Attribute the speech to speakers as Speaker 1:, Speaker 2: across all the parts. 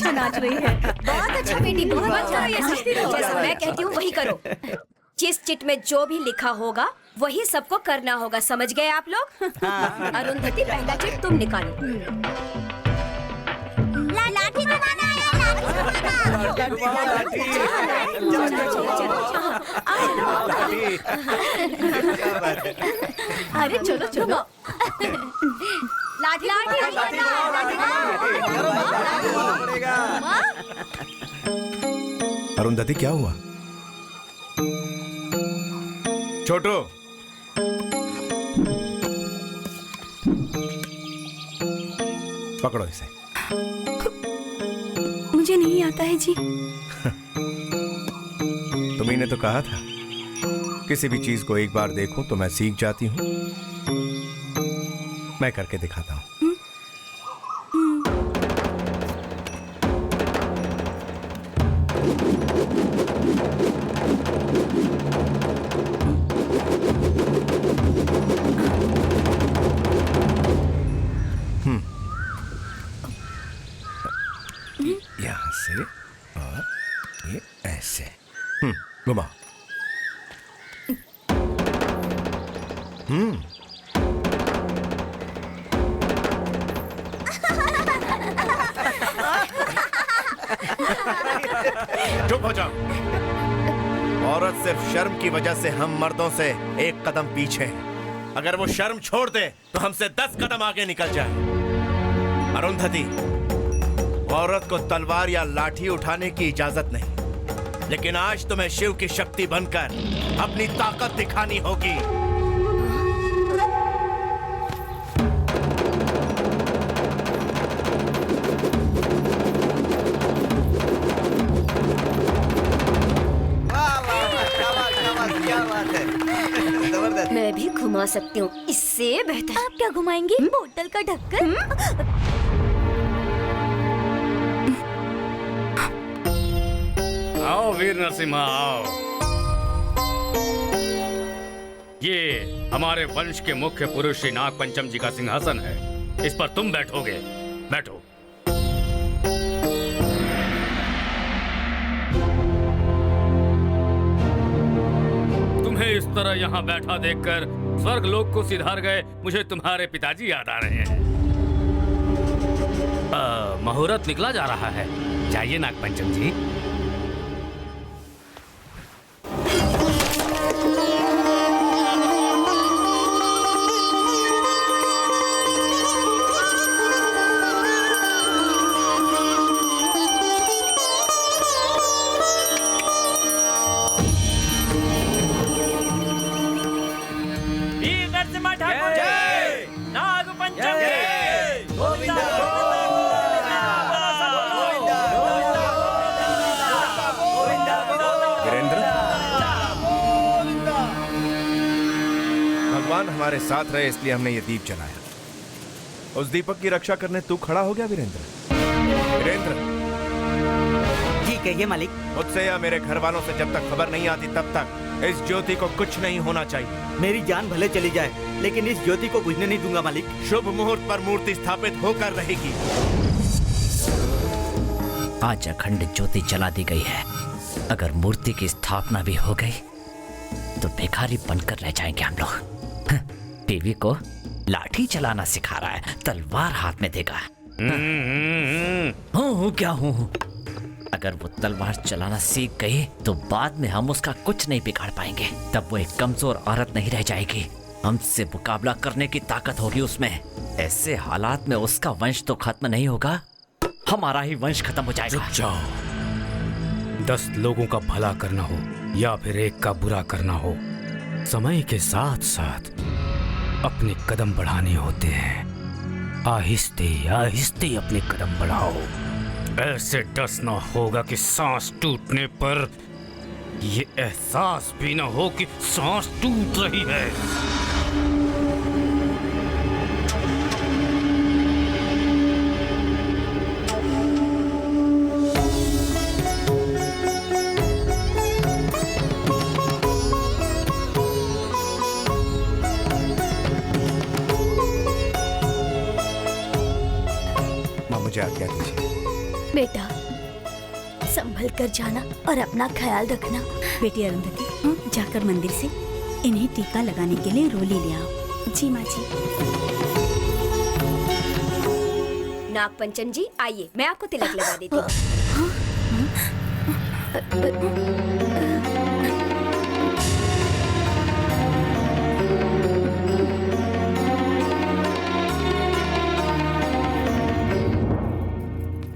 Speaker 1: अच्छा नाच रही है।
Speaker 2: बहुत अच्छा बेटी, बहुत अच्छा। जैसा मैं कहती हूँ वही करो। जिस चिट में जो भी लिखा होगा वही सबको करना होगा, समझ गए आप लोग? अरुंधति, पहला चिट तुम निकालो।
Speaker 3: लाठी घुमाना है, लाठी घुमाना।
Speaker 1: अरे चलो चलो।
Speaker 3: लाठी लाठी
Speaker 4: अरुंधति, क्या हुआ? छोटू, पकड़ो इसे।
Speaker 1: मुझे नहीं आता है जी।
Speaker 4: तुम्ही ने तो कहा था किसी भी चीज को एक बार देखो तो मैं सीख जाती हूँ। मैं करके दिखाता हूँ। यहां से और ये ऐसे। घुमा। चुप हो जाओ। औरत सिर्फ शर्म की वजह से हम मर्दों से एक कदम पीछे हैं। अगर वो शर्म छोड़ दे तो हमसे 10 कदम आगे निकल जाए। अरुंधति, औरत को तलवार या लाठी उठाने की इजाजत नहीं, लेकिन आज तुम्हें शिव की शक्ति बनकर अपनी ताकत दिखानी होगी।
Speaker 2: मैं भी घुमा सकती हूँ, इससे बेहतर।
Speaker 3: आप क्या घुमाएंगी? बोतल का ढक्कन?
Speaker 5: आओ वीर नरसिम्हा, आओ। ये हमारे वंश के मुख्य पुरुष श्री नाग पंचम जी का सिंहासन है। इस पर तुम बैठोगे। बैठो। तुम्हें इस तरह यहाँ बैठा देखकर स्वर्ग लोक को सिधार गए मुझे तुम्हारे पिताजी याद आ रहे हैं। मुहूर्त निकला जा रहा है। जाइए नाग पंचम जी।
Speaker 4: भगवान हमारे साथ रहे इसलिए हमने ये दीप जलाया। उस दीपक की रक्षा करने तू खड़ा हो गया वीरेंद्र। वीरेंद्र
Speaker 6: जी कहिए मालिक।
Speaker 4: मुझसे या मेरे घर वालों से जब तक खबर नहीं आती तब तक इस ज्योति को कुछ नहीं होना चाहिए।
Speaker 6: मेरी जान भले चली जाए लेकिन इस ज्योति को बुझने नहीं दूंगा मालिक।
Speaker 4: शुभ मुहूर्त पर मूर्ति स्थापित होकर रहेगी।
Speaker 7: आज अखंड ज्योति जला दी गई है। अगर मूर्ति की स्थापना भी हो गई तो भिखारी बनकर रह जाएंगे हम लोग। टीवी को लाठी चलाना सिखा रहा है, तलवार हाथ में देगा। हूँ क्या हूँ। अगर वो तलवार चलाना सीख गई तो बाद में हम उसका कुछ नहीं बिगाड़ पाएंगे। तब वो एक कमजोर औरत नहीं रह जाएगी, हमसे मुकाबला करने की ताकत होगी उसमें। ऐसे हालात में उसका वंश तो खत्म नहीं होगा, हमारा ही वंश खत्म हो जाएगा।
Speaker 5: रुक जाओ। 10 लोगों का भला करना हो या फिर एक का बुरा करना हो, समय के साथ साथ अपने कदम बढ़ाने होते हैं। आहिस्ते आहिस्ते अपने कदम बढ़ाओ। ऐसे डसना होगा कि सांस टूटने पर ये एहसास भी ना हो कि सांस टूट रही है।
Speaker 4: मुझे आज्ञा दीजिए।
Speaker 3: बेटा संभल कर जाना और अपना ख्याल रखना।
Speaker 1: बेटी अरुंधति, जाकर मंदिर से इन्हें टीका लगाने के लिए रोली ले आओ। जी माँ जी।
Speaker 2: नागपंचम जी आइए, मैं आपको तिलक लगा देती हूँ।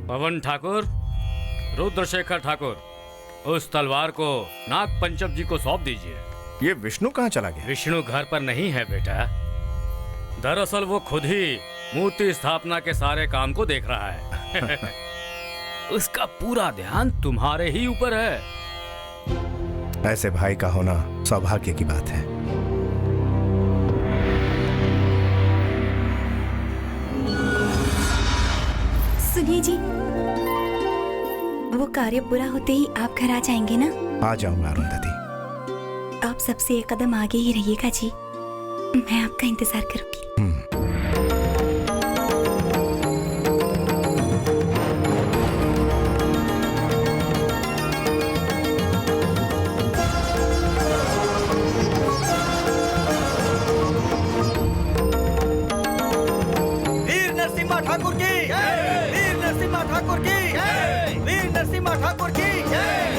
Speaker 5: पवन ठाकुर, रुद्रशेखर ठाकुर, उस तलवार को नाग पंचम जी को सौंप दीजिए।
Speaker 4: ये विष्णु कहाँ चला गया?
Speaker 5: विष्णु घर पर नहीं है बेटा। दरअसल वो खुद ही मूर्ति स्थापना के सारे काम को देख रहा है। उसका पूरा ध्यान तुम्हारे ही ऊपर है।
Speaker 4: ऐसे भाई का होना सौभाग्य की बात है।
Speaker 1: सुनिए जी, वो कार्य पूरा होते ही आप घर आ जाएंगे ना?
Speaker 4: आ जाऊंगा अरुंधति।
Speaker 1: आप सबसे एक कदम आगे ही रहिएगा जी। मैं आपका इंतजार करूंगी।
Speaker 6: वीर नरसिम्हा ठाकुर की जय। वीर नरसिम्हा ठाकुर की जय। वीर नरसिम्हा ठाकुर की जय।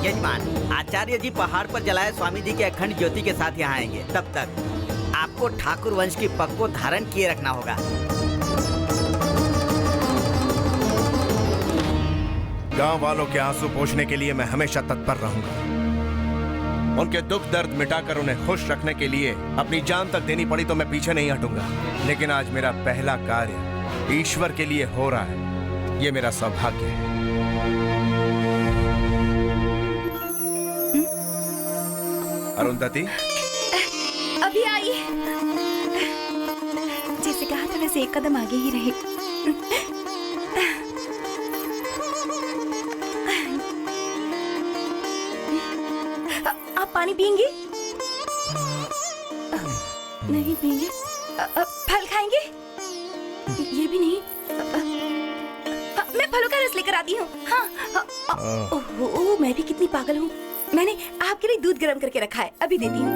Speaker 6: यजमान, आचार्य जी पहाड़ पर जलाए स्वामी जी के अखंड ज्योति के साथ यहाँ आएंगे। तब तक आपको ठाकुर वंश की पग को धारण किए रखना होगा।
Speaker 4: गांव वालों के आंसू पोंछने के लिए मैं हमेशा तत्पर रहूंगा। उनके दुख दर्द मिटाकर उन्हें खुश रखने के लिए अपनी जान तक देनी पड़ी तो मैं पीछे नहीं हटूंगा। लेकिन आज मेरा पहला कार्य ईश्वर के लिए हो रहा है। ये मेरा सौभाग्य है। अरुंधति,
Speaker 1: अभी आइए। जैसे कहा था वैसे एक कदम आगे ही रहे। आप पानी पियेंगे? नहीं पियेंगे? फल खाएंगे? ये भी नहीं। मैं फलों का रस लेकर आती हूँ। हाँ। ओह, मैं भी कितनी पागल हूँ। मैंने आपके लिए दूध गर्म करके रखा है, अभी देती हूँ।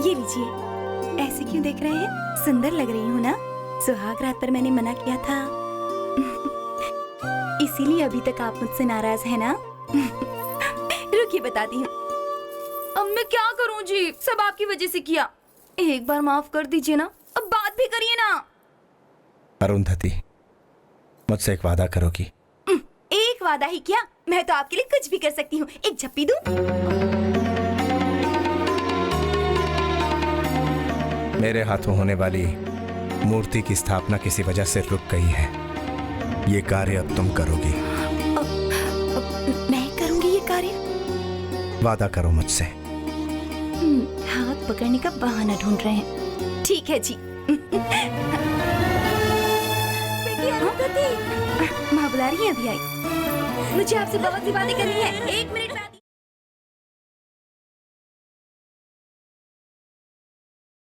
Speaker 1: ये लीजिए। ऐसे क्यों देख रहे हैं? सुंदर लग रही हूँ ना? सुहाग रात पर मैंने मना किया था, इसीलिए अभी तक आप मुझसे नाराज है ना? रुकिए बताती हूँ। अब मैं क्या करूँ जी? सब आपकी वजह से किया। एक बार माफ कर दीजिए ना, अब बात भी करिए ना।
Speaker 4: अरुंधति, मुझसे एक वादा करोगी?
Speaker 1: एक वादा ही क्या, मैं तो आपके लिए कुछ भी कर सकती हूँ। एक झप्पी दूं?
Speaker 4: मेरे हाथों होने वाली मूर्ति की स्थापना किसी वजह से रुक गई है। ये कार्य अब तुम करोगी।
Speaker 1: मैं करूंगी ये कार्य?
Speaker 4: वादा करो मुझसे।
Speaker 1: हाथ पकड़ने का बहाना ढूंढ रहे हैं। ठीक है जी। बेटी अरुंधति, माँ बुला रही है, अभी आई। मुझे आपसे बहुत सी बातें करनी है। एक मिनट